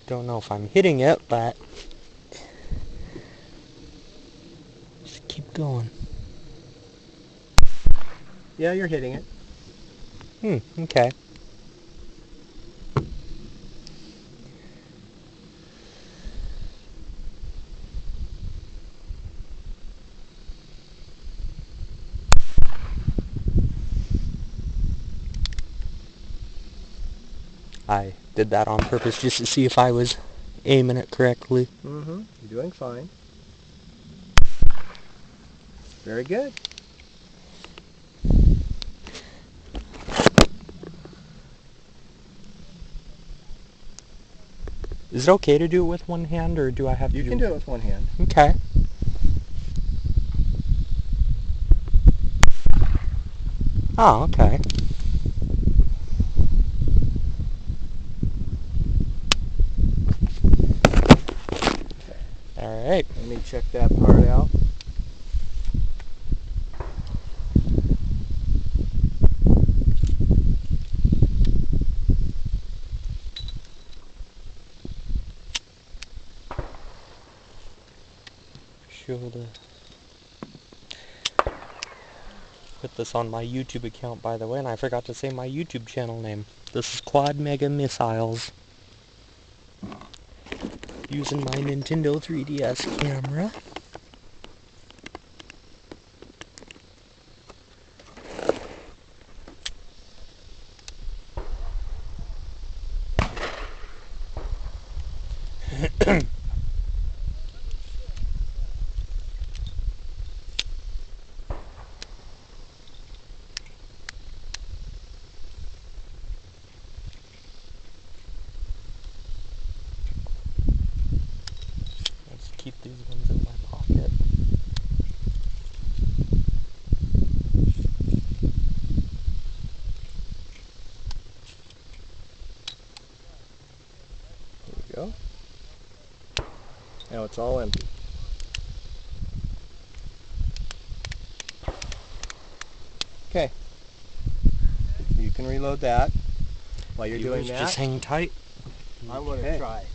Don't know if I'm hitting it, but just keep going. Yeah, you're hitting it. Okay. I did that on purpose just to see if I was aiming it correctly. You're doing fine. Very good. Is it okay to do it with one hand, or do I have to You can do it with one hand. Okay. Oh, okay. All right. Let me check that part out. Sure to put this on my YouTube account, by the way, and I forgot to say my YouTube channel name. This is Quad Mega Missiles. Using my Nintendo 3DS camera. Let's keep these ones in my pocket. There we go. Now it's all empty. Okay. You can reload that. While you're doing that, Just hang tight. I'm going to try.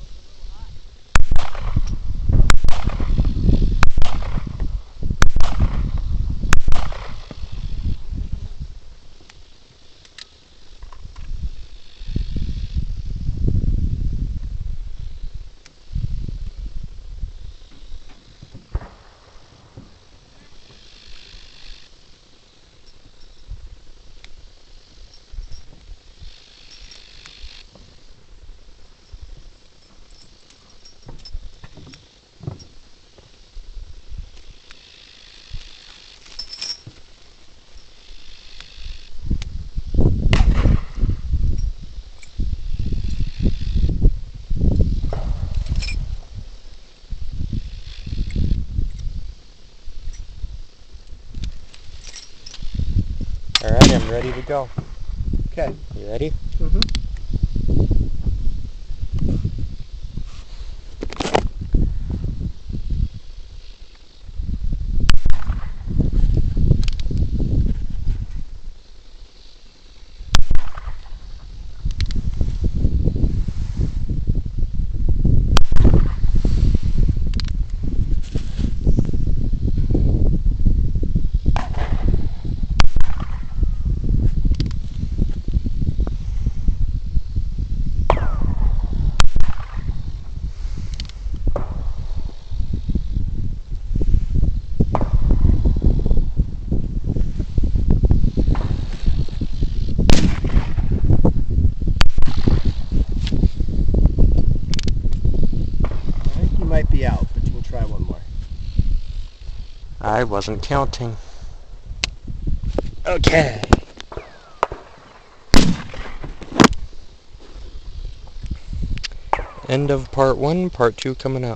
Alright, I'm ready to go. Okay. You ready? Mm-hmm. I think you might be out, but you can try one more. I wasn't counting. Okay. End of part 1, part 2 coming up.